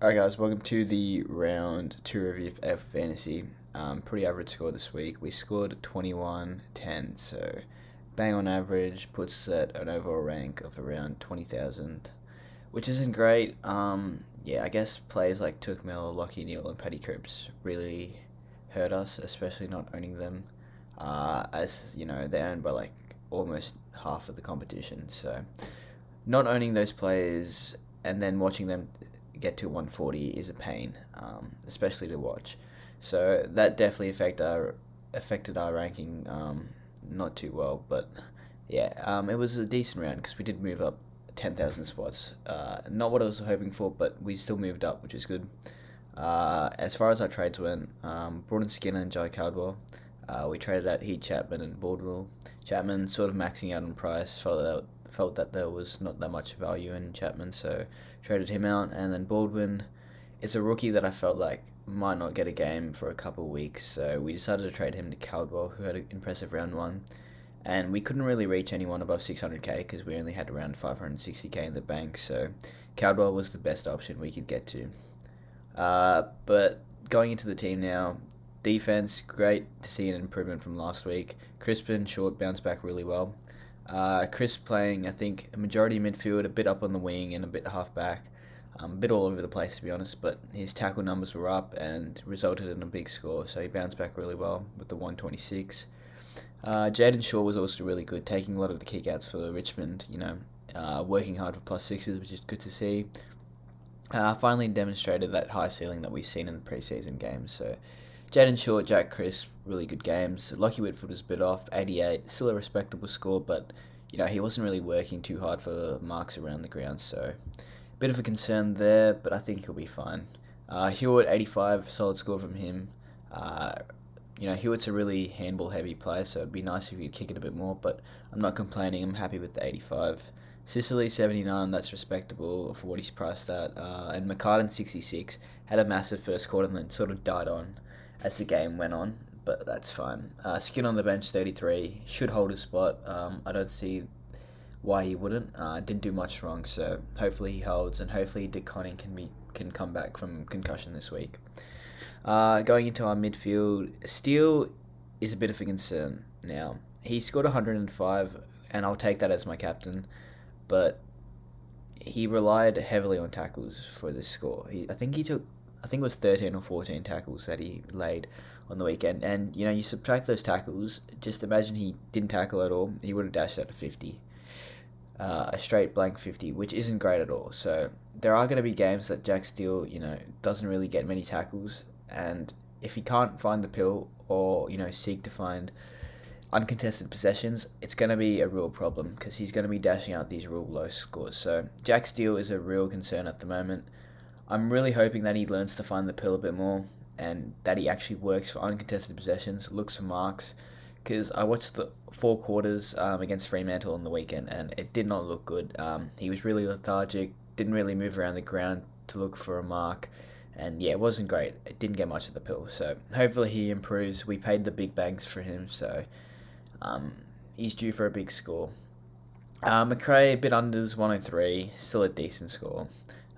Alright guys, welcome to the round 2 review of AFL Fantasy. Pretty average score this week. We scored 21-10, so bang on average, puts at an overall rank of around 20,000, which isn't great. I guess players like Took Miller, Lockie Neal and Paddy Cripps really hurt us, especially not owning them. As you know, they owned by like almost half of the competition, so not owning those players and then watching them get to 140 is a pain, especially to watch. So that definitely affected our ranking not too well, but yeah, it was a decent round because we did move up 10,000 spots. Not what I was hoping for, but we still moved up, which is good. As far as our trades went, brought in Skinner and Jai Caldwell. We traded out Heath Chapman and Baldwin. Chapman sort of maxing out on price, felt that there was not that much value in Chapman, so traded him out. And then Baldwin is a rookie that I felt like might not get a game for a couple of weeks, so we decided to trade him to Caldwell, who had an impressive round one. And we couldn't really reach anyone above 600k because we only had around 560k in the bank, so Caldwell was the best option we could get to. But going into the team now, defense, great to see an improvement from last week. Crispin Short bounced back really well. Chris playing, I think, a majority midfield, a bit up on the wing and a bit half back. A bit all over the place, to be honest, but his tackle numbers were up and resulted in a big score, so he bounced back really well with the 126. Jaden Shaw was also really good, taking a lot of the kickouts for Richmond, working hard for plus sixes, which is good to see. Finally demonstrated that high ceiling that we've seen in the preseason games, so Jaden Short, Jack Crisp, really good games. Lockie Whitford was a bit off, 88, still a respectable score, but he wasn't really working too hard for marks around the ground, so bit of a concern there, but I think he'll be fine. Hewitt, 85, solid score from him. Hewitt's a really handball-heavy player, so it'd be nice if he could kick it a bit more, but I'm not complaining. I'm happy with the 85. Sicily, 79, that's respectable for what he's priced at. And McCartan, 66, had a massive first quarter and then sort of died on as the game went on, but that's fine. Skin on the bench, 33, should hold his spot. I don't see why he wouldn't. Didn't do much wrong, so hopefully he holds, and hopefully Dick Conning can come back from concussion this week. Going into our midfield, Steele is a bit of a concern now. He scored 105, and I'll take that as my captain, but he relied heavily on tackles for this score. I think it was 13 or 14 tackles that he laid on the weekend, and you subtract those tackles, just imagine he didn't tackle at all, he would have dashed out to 50. A straight blank 50, which isn't great at all. So there are going to be games that Jack Steele, doesn't really get many tackles, and if he can't find the pill or, seek to find uncontested possessions, it's going to be a real problem because he's going to be dashing out these real low scores. So Jack Steele is a real concern at the moment. I'm really hoping that he learns to find the pill a bit more and that he actually works for uncontested possessions, looks for marks, because I watched the 4 quarters against Fremantle on the weekend and it did not look good. He was really lethargic, didn't really move around the ground to look for a mark, and it wasn't great. It didn't get much of the pill, so hopefully he improves. We paid the big banks for him, so he's due for a big score. McRae, a bit unders, 103, still a decent score.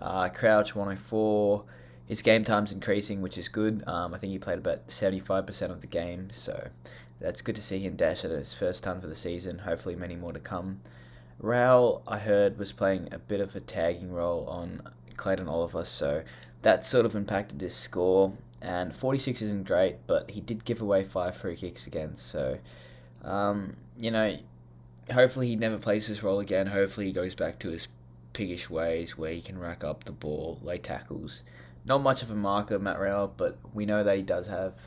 Crouch, 104. His game time's increasing, which is good. I think he played about 75% of the game, so that's good to see him dash at his first ton for the season. Hopefully many more to come. Raul, I heard, was playing a bit of a tagging role on Clayton Oliver, so that sort of impacted his score. And 46 isn't great, but he did give away 5 free kicks again, so hopefully he never plays this role again. Hopefully he goes back to his piggish ways where he can rack up the ball, lay tackles. Not much of a marker, Matt Rowell, but we know that he does have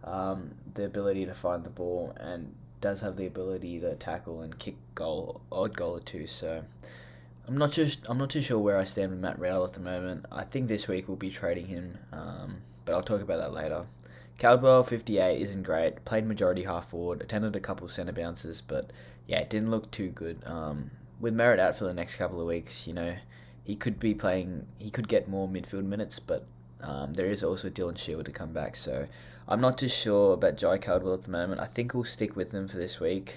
the ability to find the ball and does have the ability to tackle and kick odd goal or two. So I'm not too sure where I stand with Matt Rowell at the moment. I think this week we'll be trading him, but I'll talk about that later. Caldwell, 58, isn't great. Played majority half forward, attended a couple centre bounces, but it didn't look too good. With Merritt out for the next couple of weeks, he could get more midfield minutes, but there is also Dylan Shield to come back, so I'm not too sure about Jai Caldwell at the moment. I think we'll stick with him for this week.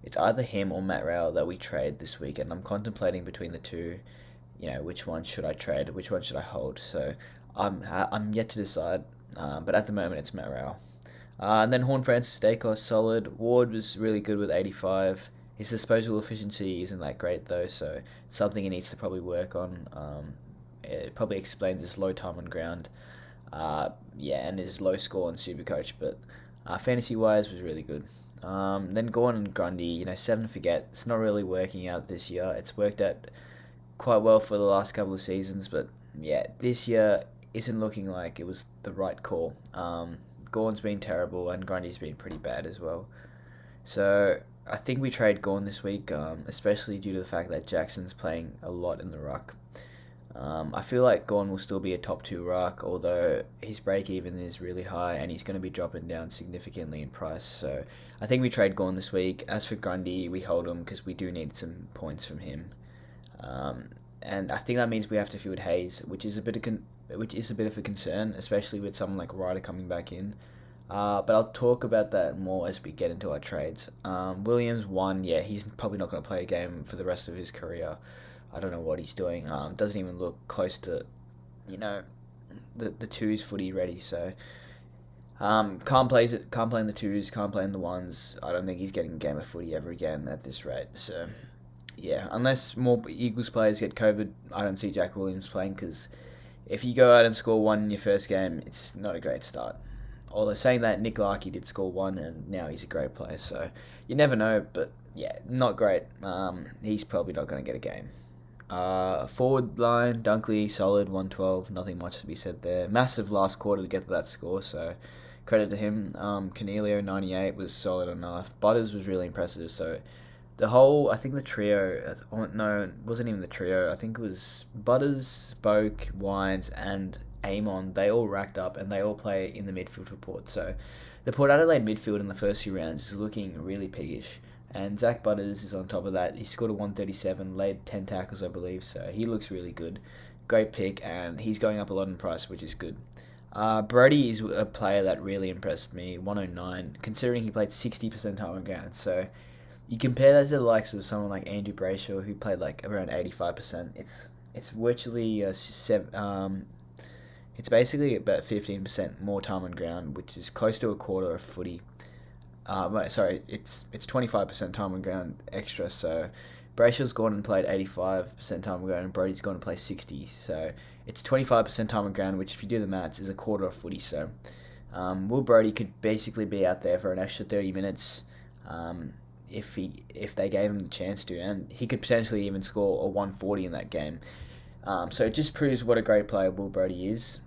It's either him or Matt Rowell that we trade this week, and I'm contemplating between the two. which one should I trade, which one should I hold. So I'm yet to decide, but at the moment it's Matt Rowell. And then Horn Francis Dacos, solid. Ward was really good with 85. His disposal efficiency isn't that great though, so it's something he needs to probably work on. It probably explains his low time on ground, and his low score on Supercoach, but fantasy wise was really good. Then Gawn and Grundy, set and forget. It's not really working out this year. It's worked out quite well for the last couple of seasons, but yeah, this year isn't looking like it was the right call. Gawn's been terrible and Grundy's been pretty bad as well. So I think we trade Gawn this week, especially due to the fact that Jackson's playing a lot in the ruck. I feel like Gawn will still be a top 2 ruck, although his break even is really high and he's going to be dropping down significantly in price. So I think we trade Gawn this week. As for Grundy, we hold him because we do need some points from him. And I think that means we have to field Hayes, which is a bit of a concern, especially with someone like Ryder coming back in. But I'll talk about that more as we get into our trades. Williams, he's probably not going to play a game for the rest of his career. I don't know what he's doing. Doesn't even look close to, the twos footy ready. So can't play in the twos, can't play in the ones. I don't think he's getting a game of footy ever again at this rate. So yeah, unless more Eagles players get COVID, I don't see Jack Williams playing, because if you go out and score 1 in your first game, it's not a great start. Although saying that, Nick Larkey did score 1 and now he's a great player, so you never know, but yeah, not great. He's probably not going to get a game. Forward line, Dunkley, solid, 112, nothing much to be said there. Massive last quarter to get to that score, so credit to him. Cornelio, 98, was solid enough. Butters was really impressive, so I think the trio, no, it wasn't even the trio, I think it was Butters, Boak, Wines, and Amon. They all racked up and they all play in the midfield report. So the Port Adelaide midfield in the first few rounds is looking really piggish. And Zach Butters is on top of that. He scored a 137, laid 10 tackles, I believe, so he looks really good. Great pick, and he's going up a lot in price, which is good. Brody is a player that really impressed me, 109, considering he played 60% time on ground. So you compare that to the likes of someone like Andrew Brayshaw, who played like around 85%. It's virtually it's basically about 15% more time on ground, which is close to a quarter of footy. It's 25% time on ground extra. So Brayshaw's gone and played 85% time on ground, and Brody's gone and played 60. So it's 25% time on ground, which if you do the maths is a quarter of footy. So Will Brody could basically be out there for an extra 30 minutes. If they gave him the chance to, and he could potentially even score a 140 in that game. So it just proves what a great player Will Brody is.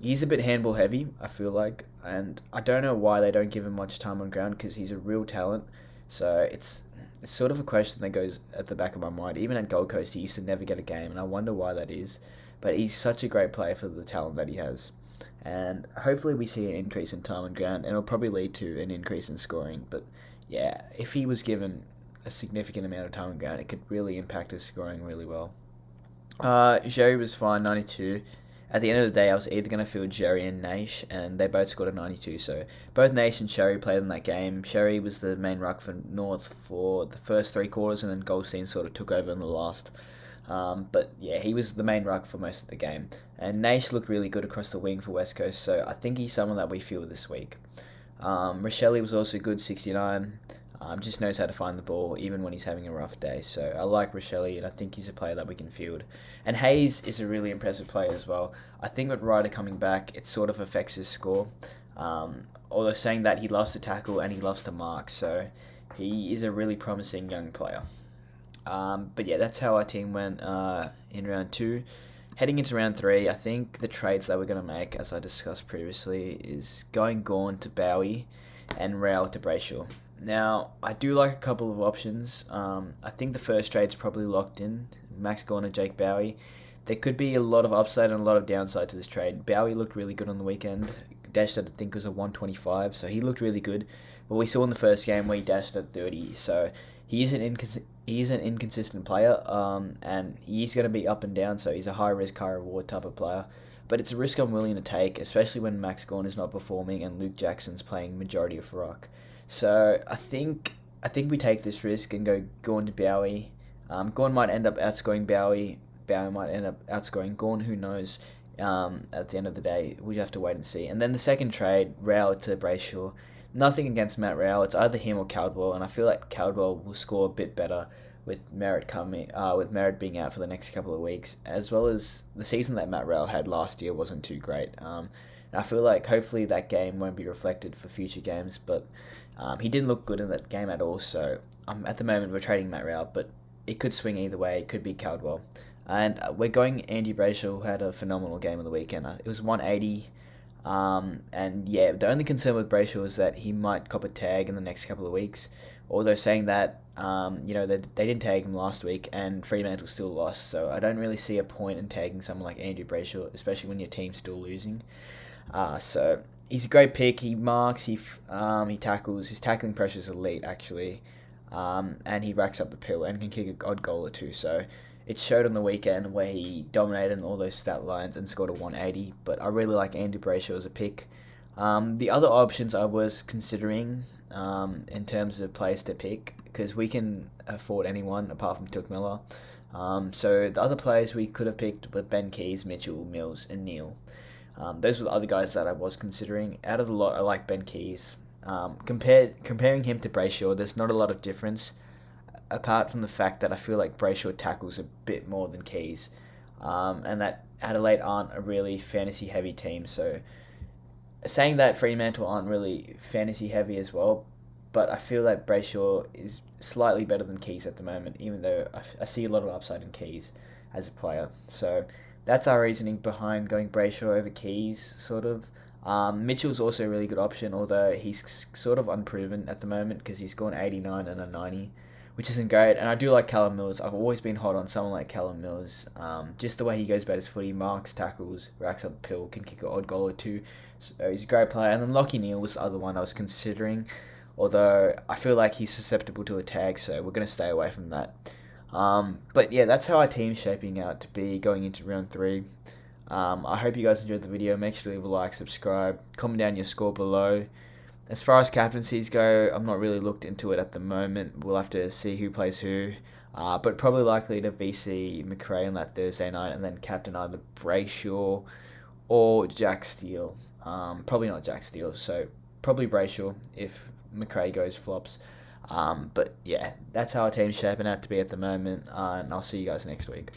He's a bit handball heavy, I feel like, and I don't know why they don't give him much time on ground, because he's a real talent. So it's sort of a question that goes at the back of my mind. Even at Gold Coast, he used to never get a game, and I wonder why that is. But he's such a great player for the talent that he has. And hopefully we see an increase in time on ground, and it'll probably lead to an increase in scoring. But yeah, if he was given a significant amount of time on ground, it could really impact his scoring really well. Jerry was fine, 92. At the end of the day, I was either going to field Jerry and Naish, and they both scored a 92. So both Naish and Sherry played in that game. Sherry was the main ruck for North for the first 3 quarters, and then Goldstein sort of took over in the last. But yeah, he was the main ruck for most of the game. And Naish looked really good across the wing for West Coast, so I think he's someone that we field this week. Rochelle was also good, 69. Just knows how to find the ball even when he's having a rough day. So I like Rochelle, and I think he's a player that we can field. And Hayes is a really impressive player as well. I think with Ryder coming back, it sort of affects his score. Although saying that, he loves to tackle and he loves to mark. So he is a really promising young player. But yeah, that's how our team went in round 2. Heading into round 3, I think the trades that we're going to make, as I discussed previously, is going Gawn to Bowie and Rowell to Brayshaw. Now, I do like a couple of options. I think the first trade's probably locked in, Max Gawn and Jake Bowie. There could be a lot of upside and a lot of downside to this trade. Bowie looked really good on the weekend. Dashed at, I think it was a 125, so he looked really good. But we saw in the first game where he dashed at 30, so he is an inconsistent player, and he's going to be up and down, so he's a high risk, high reward type of player. But it's a risk I'm willing to take, especially when Max Gawn is not performing and Luke Jackson's playing majority of ruck. So I think we take this risk and go Gawn to Bowie. Gawn might end up outscoring Bowie Bowen might end up outscoring Gawn. Who knows? At the end of the day, we have to wait and see. And then the second trade, Rowell to Brayshaw. Nothing against Matt Rowell. It's either him or Caldwell, and I feel like Caldwell will score a bit better with Merritt being out for the next couple of weeks, as well as the season that Matt Rowell had last year wasn't too great. And I feel like hopefully that game won't be reflected for future games, but he didn't look good in that game at all. So at the moment we're trading Matt Rowell, but it could swing either way. It could be Caldwell. And we're going Andy Brayshaw, who had a phenomenal game on the weekend. It was 180. And yeah, the only concern with Brayshaw is that he might cop a tag in the next couple of weeks. Although saying that, they didn't tag him last week, and Fremantle still lost. So I don't really see a point in tagging someone like Andrew Brayshaw, especially when your team's still losing. So he's a great pick. He marks, he tackles. His tackling pressure is elite, actually. And he racks up the pill and can kick an odd goal or two. So it showed on the weekend where he dominated in all those stat lines and scored a 180. But I really like Andy Brayshaw as a pick. The other options I was considering in terms of players to pick, because we can afford anyone apart from Took Miller. So the other players we could have picked were Ben Keys, Mitchell, Mills, and Neil. Those were the other guys that I was considering. Out of the lot, I like Ben Keys. Comparing him to Brayshaw, there's not a lot of difference, apart from the fact that I feel like Brayshaw tackles a bit more than Keys, and that Adelaide aren't a really fantasy-heavy team. So saying that Fremantle aren't really fantasy-heavy as well, but I feel like Brayshaw is slightly better than Keys at the moment, even though I see a lot of upside in Keys as a player. So that's our reasoning behind going Brayshaw over Keys, sort of. Mitchell's also a really good option, although he's sort of unproven at the moment because he's gone 89 and a 90, which isn't great. And I do like Callum Mills. I've always been hot on someone like Callum Mills. Just the way he goes about his footy, marks, tackles, racks up the pill, can kick an odd goal or two. So he's a great player. And then Lachie Neale was the other one I was considering, although I feel like he's susceptible to a tag, so we're going to stay away from that. But yeah, that's how our team's shaping out to be going into round 3. I hope you guys enjoyed the video. Make sure to leave a like, subscribe, comment down your score below. As far as captaincies go, I'm not really looked into it at the moment. We'll have to see who plays who. But probably likely to VC McRae on that Thursday night, and then captain either Brayshaw or Jack Steele. Probably not Jack Steele, so probably Brayshaw if McRae goes flops. But yeah, that's how our team's shaping out to be at the moment, and I'll see you guys next week.